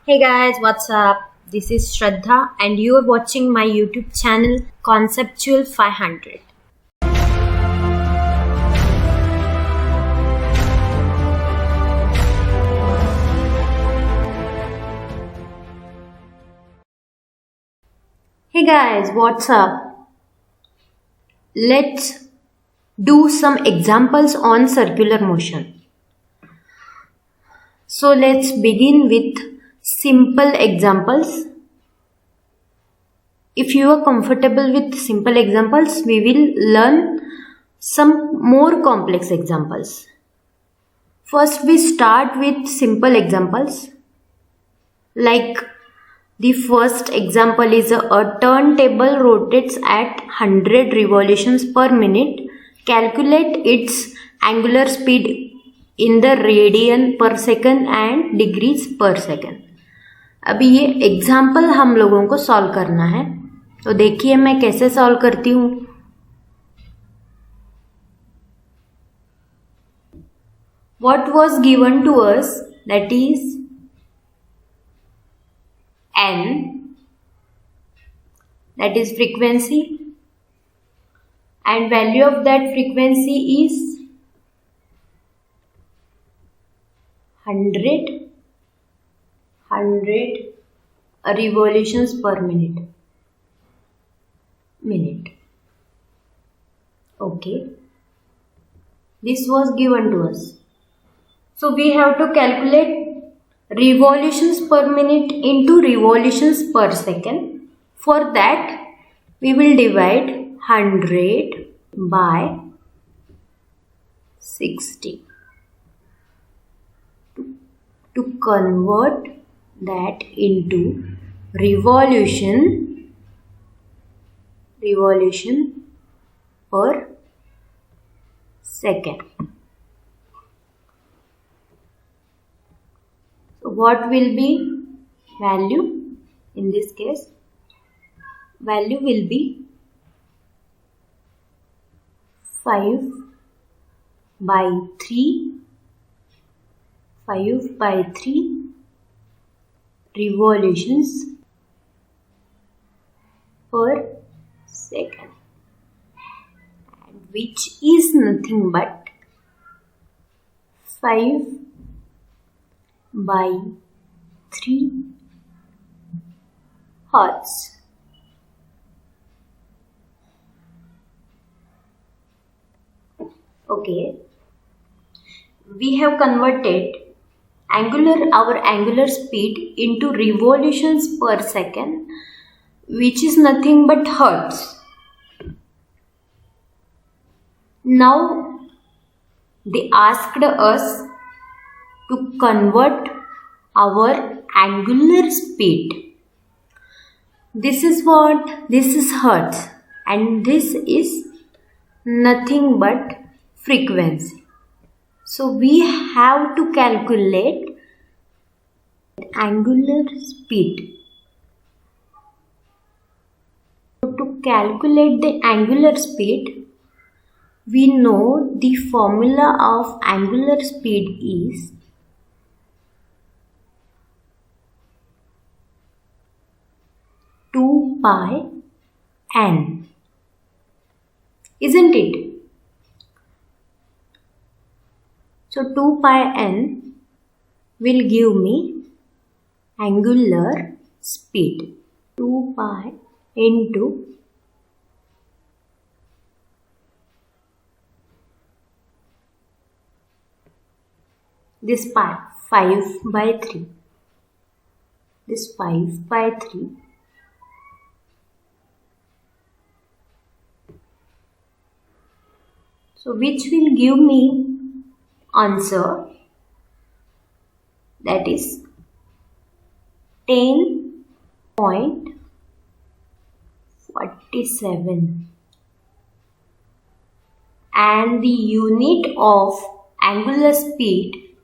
Hey guys, what's up? This is Shraddha and you are watching my YouTube channel Conceptual 500. Hey guys, what's up? Let's do some examples on circular motion. So let's begin with simple examples. If you are comfortable with simple examples, we will learn some more complex examples. First, we start with simple examples. Like the first example is a turntable rotates at 100 revolutions per minute. Calculate its angular speed in the radian per second and degrees per second. अभी ये example हम लोगों को solve करना है, तो देखिए मैं कैसे सॉल्व करती हूँ. What was given to us, that is n, that is frequency, and value of that frequency is 100 revolutions per minute. Okay, this was given to us, so we have to calculate revolutions per minute into revolutions per second. For that, we will divide 100 by 60 to convert that into revolution per second. So what will be value in this case? Value will be 5 by 3 revolutions per second, which is nothing but 5 by 3 hertz. Okay, we have converted our angular speed into revolutions per second, which is nothing but hertz. Now they asked us to convert our angular speed. This is what? This is hertz, and this is nothing but frequency. So we have to calculate angular speed. To calculate the angular speed, we know the formula of angular speed is two pi n, isn't it? So 2 pi n will give me angular speed. 2 pi into this pi, 5 by 3. This 5 by 3. So which will give me answer, that is 10.47, and the unit of angular speed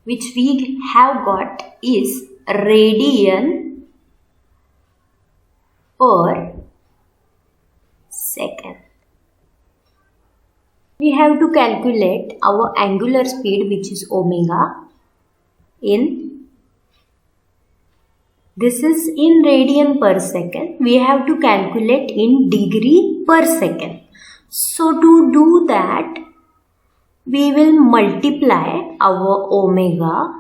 which we have got is radian per second. We have to calculate our angular speed, which is omega, in This is in radian per second. We have to calculate in degree per second. So to do that, we will multiply our omega,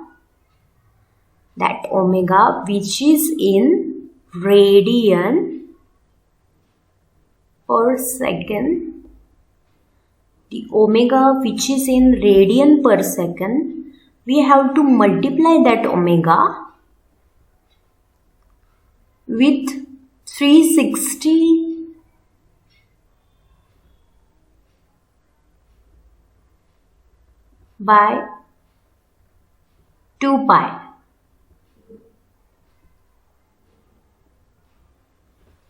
that omega which is in radian per second. The omega which is in radian per second, we have to multiply that omega with 360 by 2 pi.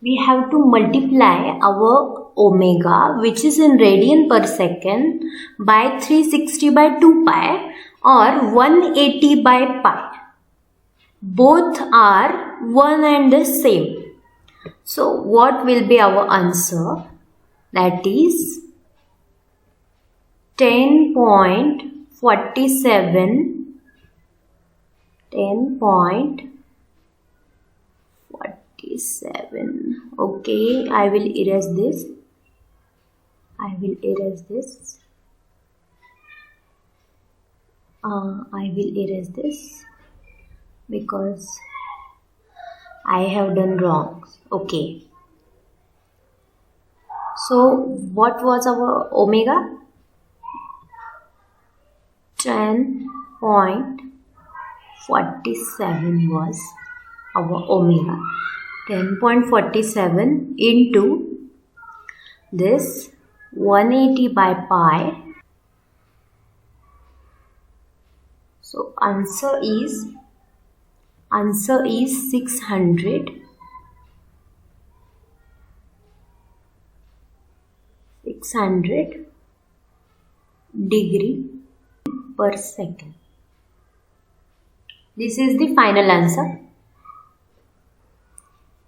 We have to multiply our omega which is in radian per second by 360 by 2 pi or 180 by pi. Both are one and the same. So what will be our answer? That is 10.47 Okay, I will erase this. I will erase this because I have done wrong. Okay. So what was our omega? 10.47 was our omega. 10.47 into this 180 by pi. So answer is 600 degree per second. This is the final answer.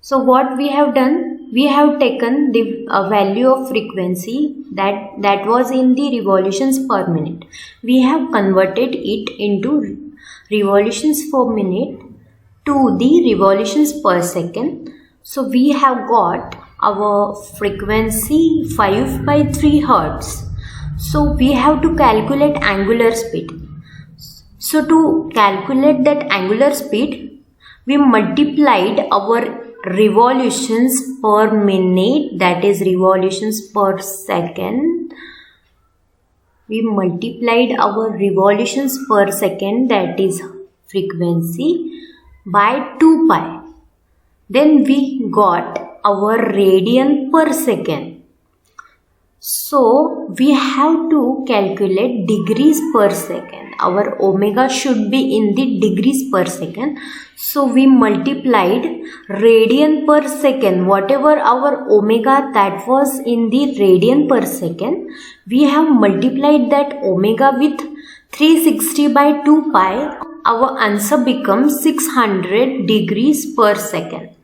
So what we have done, we have taken the value of frequency that was in the revolutions per minute. We have converted it into revolutions per minute to the revolutions per second. So we have got our frequency 5 by 3 hertz. So we have to calculate angular speed. So to calculate that angular speed, we multiplied our revolutions per minute, that is revolutions per second. We multiplied our revolutions per second, that is frequency, by 2 pi. Then we got our radian per second. So we have to calculate degrees per second. Our omega should be in the degrees per second. So we multiplied radian per second. Whatever our omega that was in the radian per second, we have multiplied that omega with 360 by 2 pi. Our answer becomes 600 degrees per second.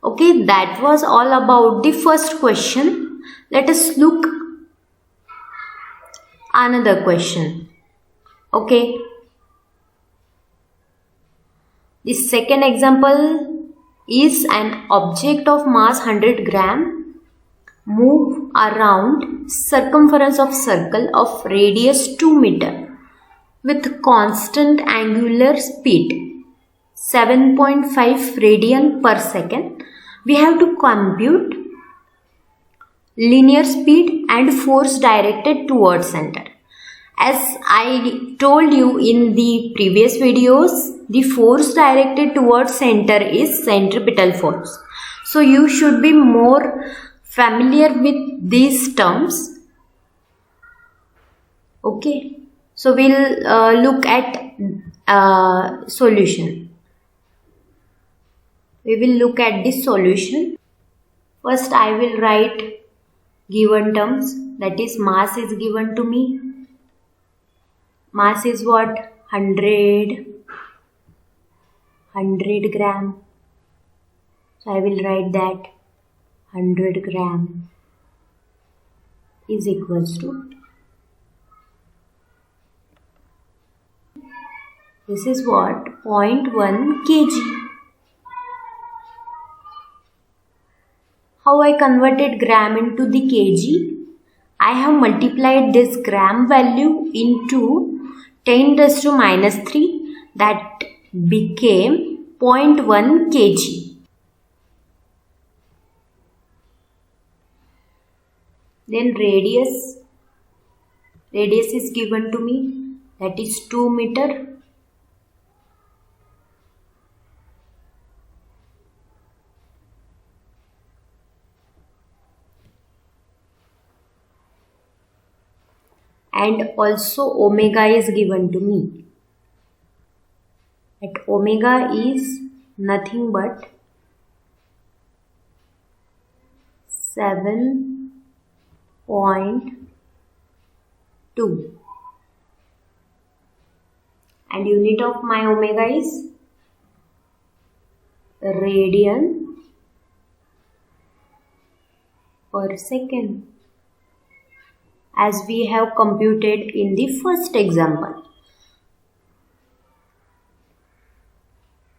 Okay, that was all about the first question. Let us look another question. Okay. The second example is an object of mass 100 gram move around circumference of circle of radius 2 meter with constant angular speed 7.5 radian per second. We have to compute linear speed and force directed towards center. As I told you in the previous videos, the force directed towards center is centripetal force. So you should be more familiar with these terms. Okay. So we'll look at solution. We will look at this solution. First I will write given terms, that is mass is given to me. Mass is what? 100 gram. So I will write that 100 gram is equals to, this is what? 0.1 kg. How I converted gram into the kg? I have multiplied this gram value into 10 raised to minus 3, that became 0.1 kg. Then radius is given to me, that is 2 meter. And also omega is given to me. That omega is nothing but 7.2. And unit of my omega is radian per second, as we have computed in the first example.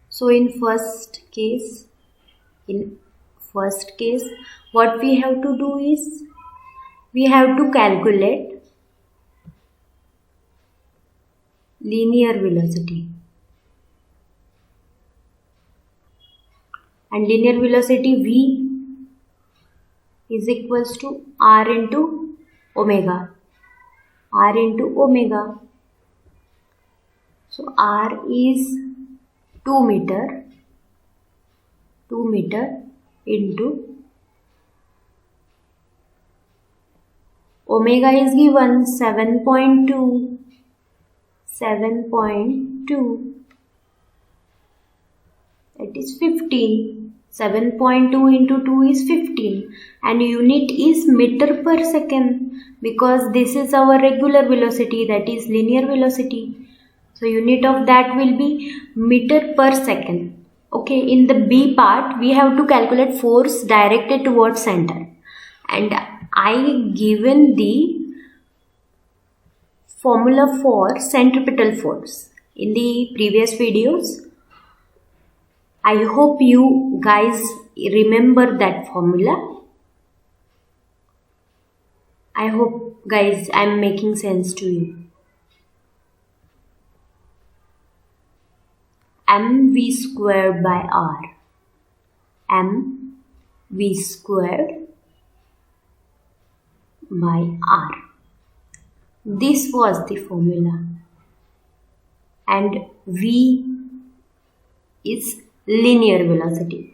So in first case, what we have to do is, we have to calculate linear velocity. And linear velocity V is equals to R into omega. So R is 2 meter into omega is given 7.2. That is 15. 7.2 into 2 is 15, and unit is meter per second, because this is our regular velocity, that is linear velocity. So unit of that will be meter per second. Okay, in the B part, we have to calculate force directed towards center, and I given the formula for centripetal force in the previous videos. I hope you guys remember that formula. I hope guys I am making sense to you. mv squared by r. mv squared by r. This was the formula. And v is linear velocity.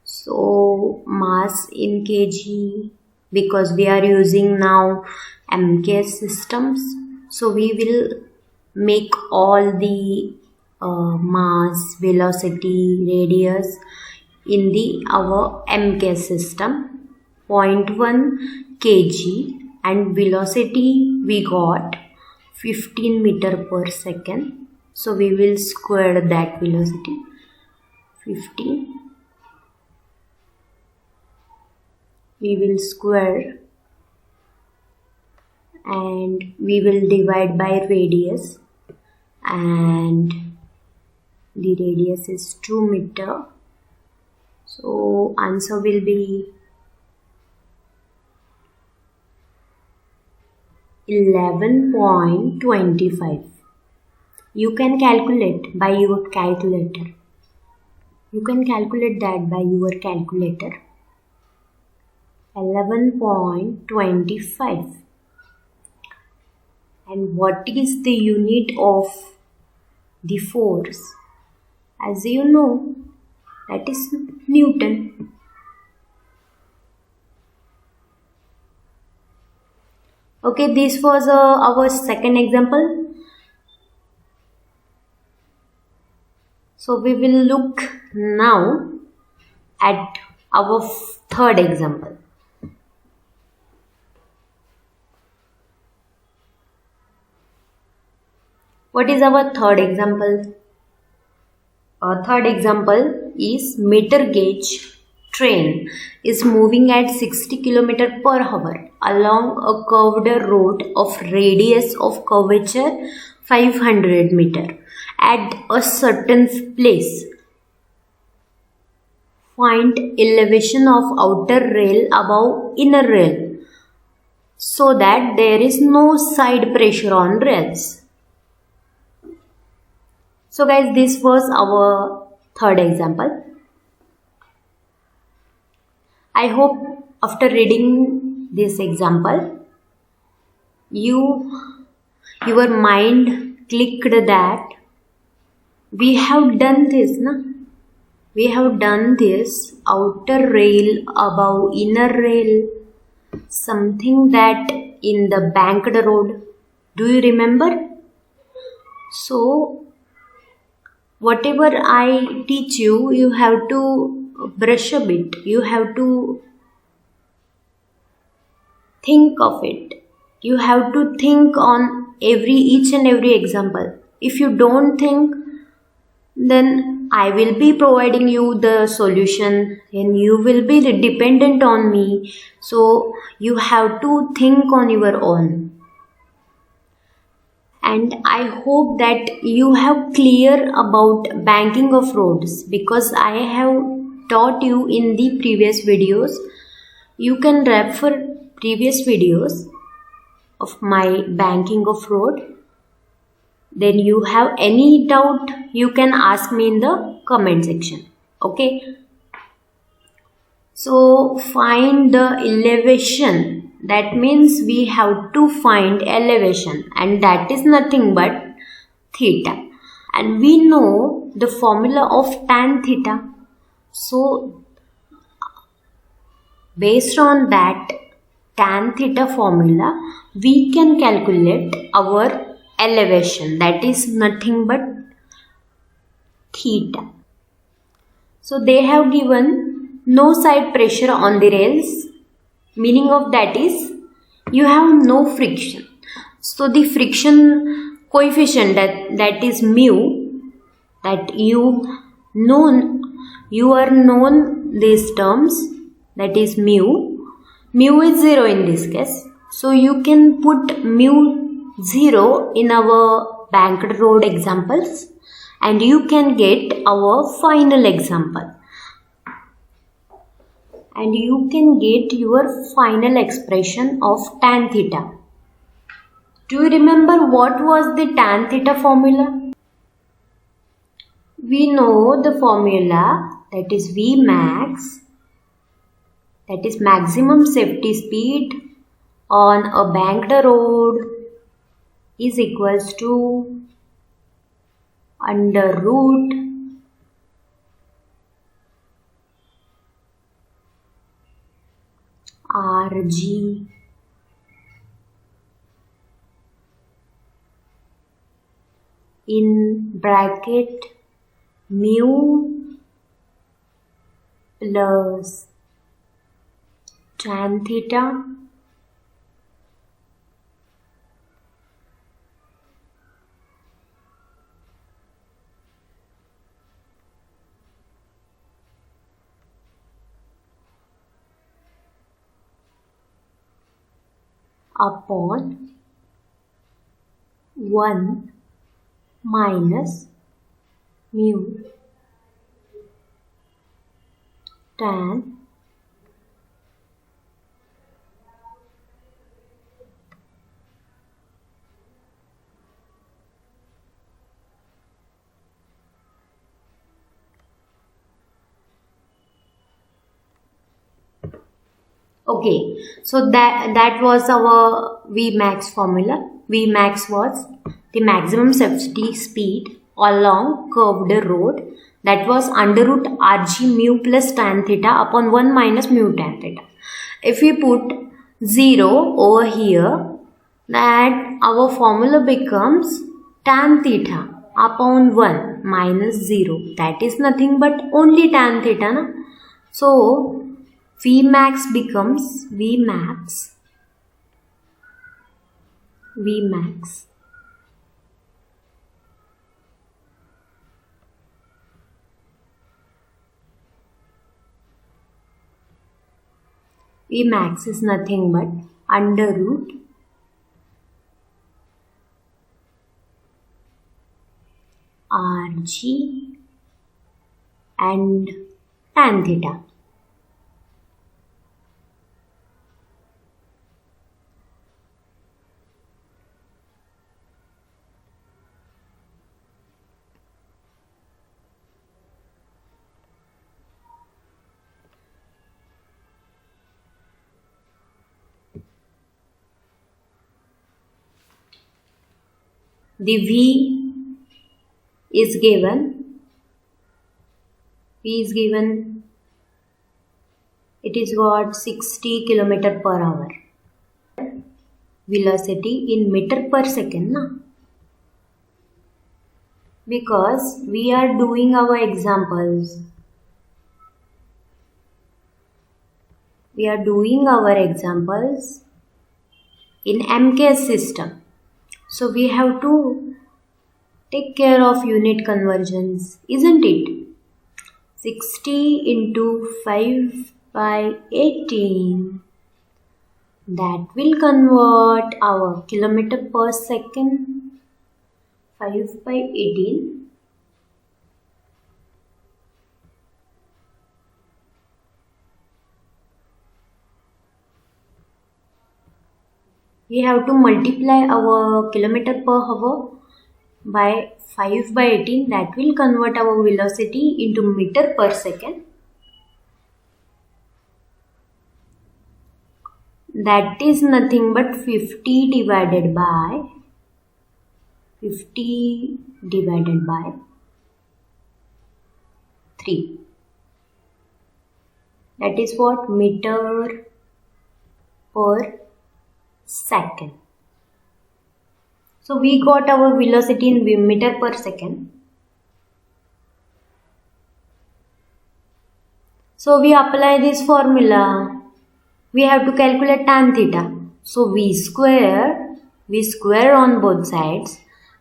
So mass in kg, because we are using now MK systems, so we will make all the mass, velocity, radius in the our MK system. 0.1 kg, and velocity we got 15 meter per second. So we will square that velocity. 15. We will square and we will divide by radius, and the radius is 2 meter. So answer will be 11.25. You can calculate by your calculator. You can calculate that by your calculator. 11.25. And what is the unit of the force? As you know, that is Newton. Okay, this was our second example. So we will look now at our third example. What is our third example? Our third example is meter gauge train is moving at 60 km per hour along a curved road of radius of curvature 500 meter at a certain place. find elevation of outer rail above inner rail so that there is no side pressure on rails. So guys, this was our third example. I hope after reading this example, your mind clicked that we have done this, na? We have done this outer rail above inner rail, something that in the banked road. Do you remember? So, whatever I teach you, you have to brush a bit. You have to think of it. You have to think on each and every example. If you don't think, then I will be providing you the solution and you will be dependent on me. So you have to think on your own. And I hope that you have clear about banking of roads, because I have taught you in the previous videos. You can refer previous videos of my banking of road. Then you have any doubt, you can ask me in the comment section. Okay. So find the elevation. That means we have to find elevation, and that is nothing but theta. And we know the formula of tan theta. So based on that tan theta formula, we can calculate our elevation, that is nothing but theta. So they have given no side pressure on the rails. Meaning of that is you have no friction. So the friction coefficient that is mu, that you are known these terms, that is mu. Mu is 0 in this case. So you can put mu 0 in our banked road examples and you can get our final example. And you can get your final expression of tan theta. Do you remember what was the tan theta formula? We know the formula, that is Vmax, that is maximum safety speed on a banked road, is equals to under root Rg in bracket mu plus tan theta upon 1 minus mu tan Okay, so that was our Vmax formula. Vmax was the maximum safety speed along curved road, that was under root Rg mu plus tan theta upon 1 minus mu tan theta. If we put 0 over here, that our formula becomes tan theta upon 1 minus 0. That is nothing but only tan theta, na? So Vmax becomes Vmax Vmax is nothing but under root Rg and tan theta. The V is given. V is given. It is got 60 km per hour. Velocity in meter per second, na? Because we are doing our examples. We are doing our examples in MKS system. So we have to take care of unit conversions, isn't it? 60 into 5 by 18. That will convert our kilometer per second. 5 by 18. We have to multiply our kilometer per hour by 5 by 18. That will convert our velocity into meter per second. That is nothing but 50 divided by 3. That is what? Meter per second. So we got our velocity in meter per second. So we apply this formula. We have to calculate tan theta. So V square on both sides.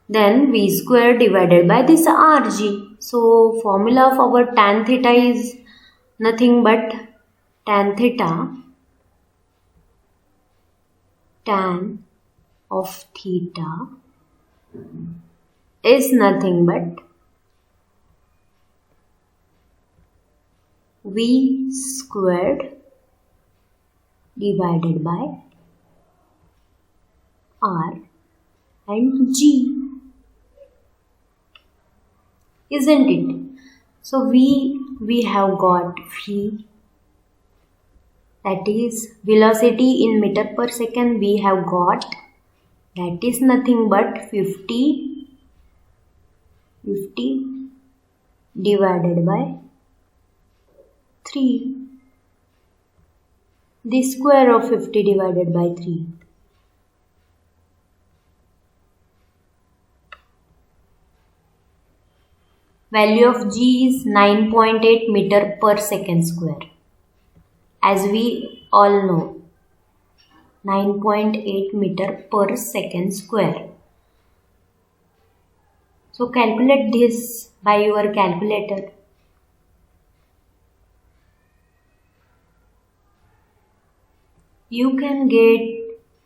Then V square divided by this RG. So formula of our tan theta is nothing but tan theta. Tan of theta is nothing but V squared divided by R and G, isn't it? So we have got V, that is velocity in meter per second. We have got, that is nothing but 50 divided by 3. The square of 50 divided by 3. Value of G is 9.8 meter per second square. As we all know, 9.8 meter per second square. So calculate this by your calculator. You can get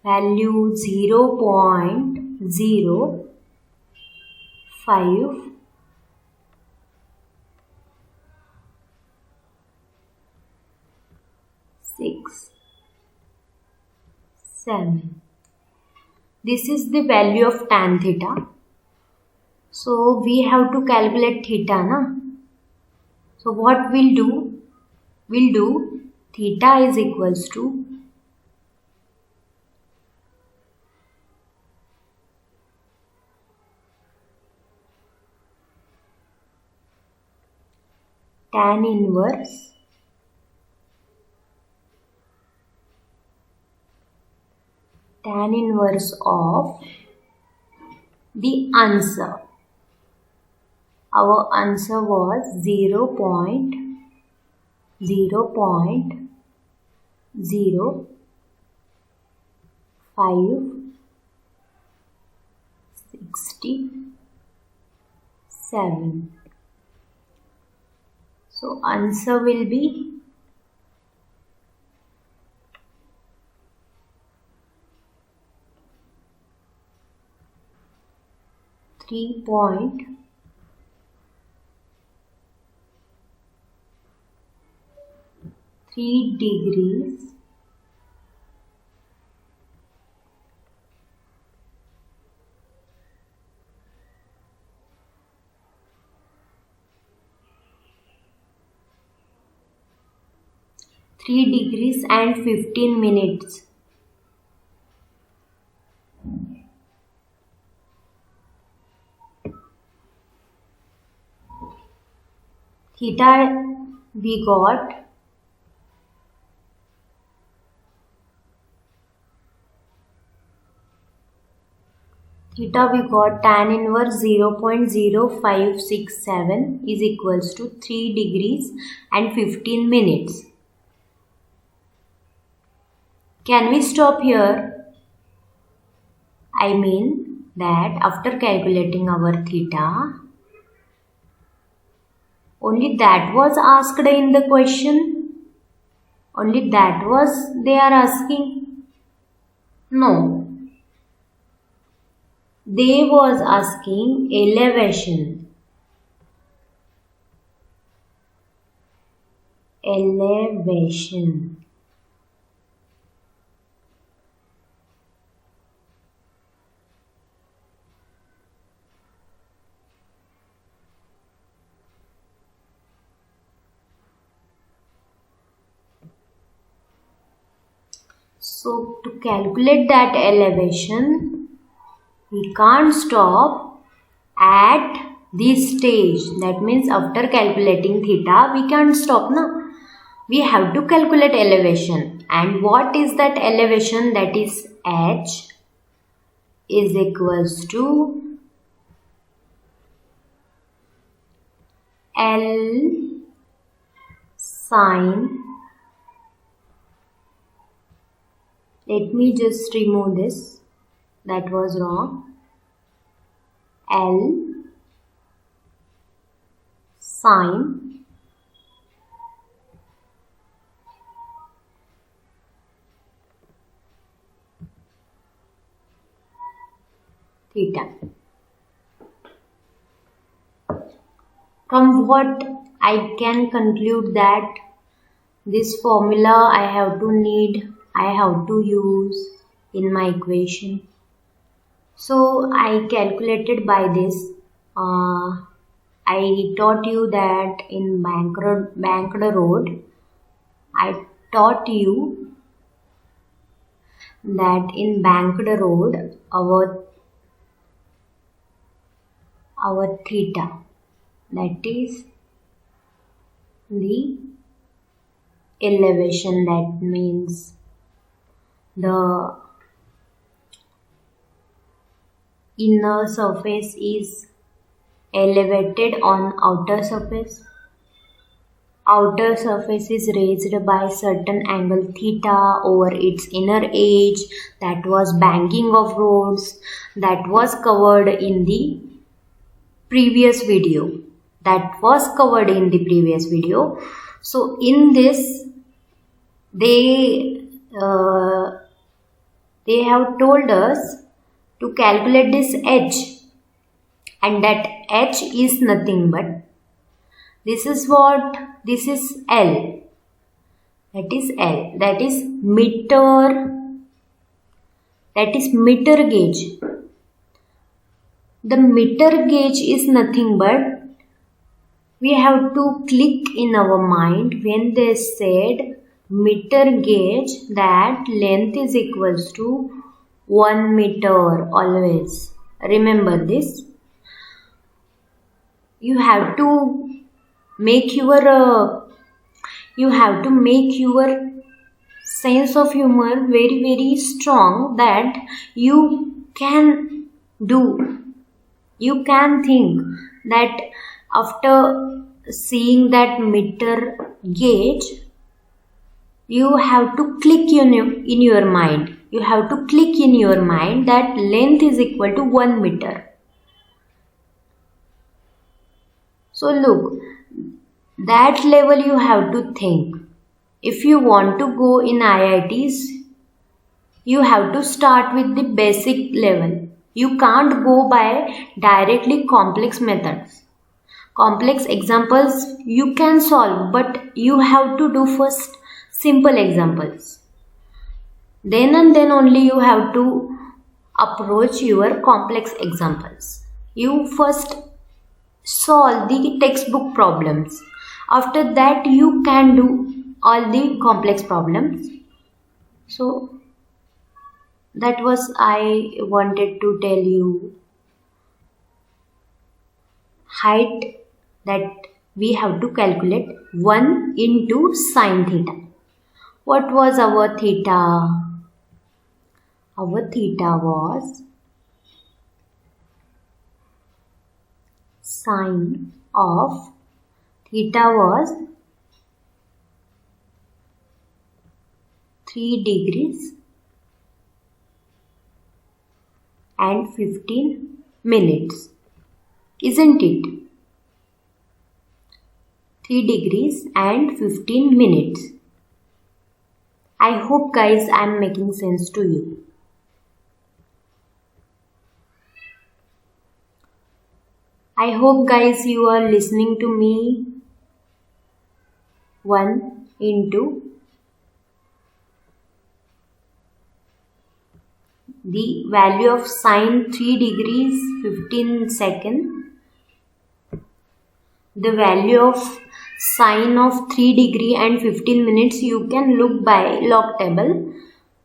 value 0.05 6 7. This is the value of tan theta. So we have to calculate theta, na? So what we'll do? We'll do theta is equals to tan inverse of the answer. Our answer was 0.0567. So answer will be 3.5 3 degrees and 15 minutes. Theta we got tan inverse 0.0567 is equals to 3 degrees and 15 minutes. Can we stop here? I mean that after calculating our theta, only that was asked in the question? Only that was they are asking? No. They was asking elevation. Elevation. So to calculate that elevation, we can't stop at this stage. That means after calculating theta, we can't stop now. We have to calculate elevation. And what is that elevation? That is h is equals to L sine. Let me just remove this. That was wrong. L sine theta. From what I can conclude that this formula I have to use in my equation. So I calculated by this. I taught you that in banked road. I taught you that in banked road our theta, that is the elevation, that means the inner surface is elevated on outer surface. Outer surface is raised by certain angle theta over its inner edge. That was banking of roads. That was covered in the previous video. So in this, they have told us to calculate this h, and that h is nothing but this is L. That is L. That is meter gauge. The meter gauge is nothing but, we have to click in our mind when they said meter gauge, that length is equals to 1 meter always. Remember this. You have to make your sense of humor very, very strong, that you can think that after seeing that meter gauge, you have to click in your mind. You have to click in your mind that length is equal to 1 meter. So look, that level you have to think. If you want to go in IITs, you have to start with the basic level. You can't go by directly complex methods. Complex examples you can solve, but you have to do first simple examples. Then and then only you have to approach your complex examples. You first solve the textbook problems. After that you can do all the complex problems. So that was I wanted to tell you. Height, that we have to calculate 1 into sine theta. What was our theta? Our theta was sine of theta was 3 degrees and 15 minutes. Isn't it? 3 degrees and 15 minutes. I hope guys I am making sense to you. I hope guys you are listening to me. 1 into the value of sine 3 degrees 15 seconds. The value of sine of 3 degree and 15 minutes you can look by log table.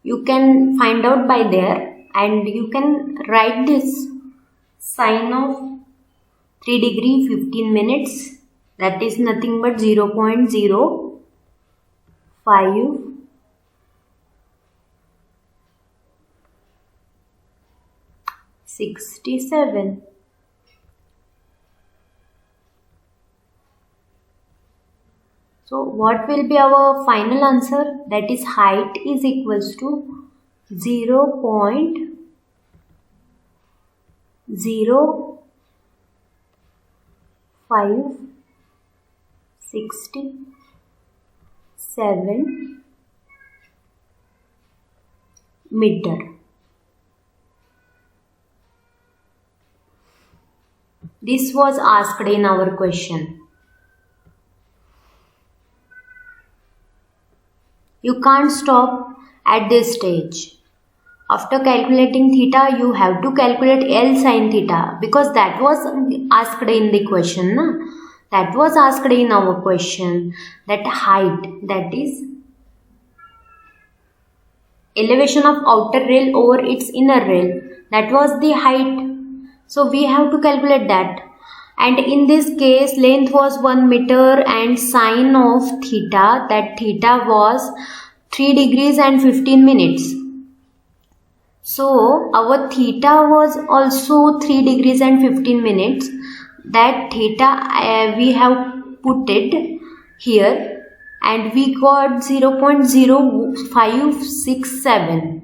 You can find out by there and you can write this sine of 3 degree 15 minutes, that is nothing but 0.0567. So what will be our final answer? That is height is equals to 0.0567 meter. This was asked in our question. You can't stop at this stage. After calculating theta, you have to calculate L sin theta, because that was asked in the question. That was asked in our question, that height, that is elevation of outer rail over its inner rail, that was the height. So we have to calculate that. And in this case, length was 1 meter and sine of theta, that theta was 3 degrees and 15 minutes. So our theta was also 3 degrees and 15 minutes. That theta we have put it here and we got 0.0567.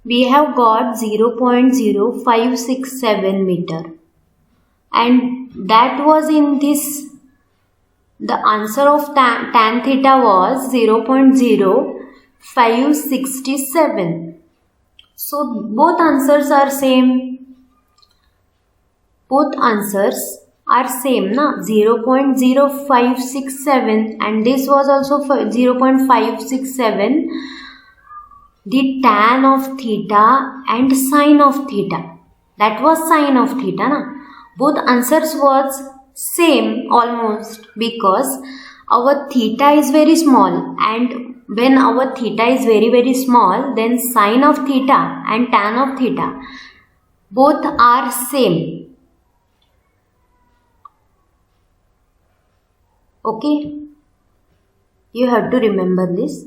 We have got 0.0567 meter. And that was in this, the answer of tan theta was 0.0567. So both answers are same. Both answers are same, na? 0.0567 and this was also 0.567. The tan of theta and sine of theta. That was sine of theta, na? Both answers was same almost, because our theta is very small, and when our theta is very small, then sine of theta and tan of theta both are same. Okay, you have to remember this.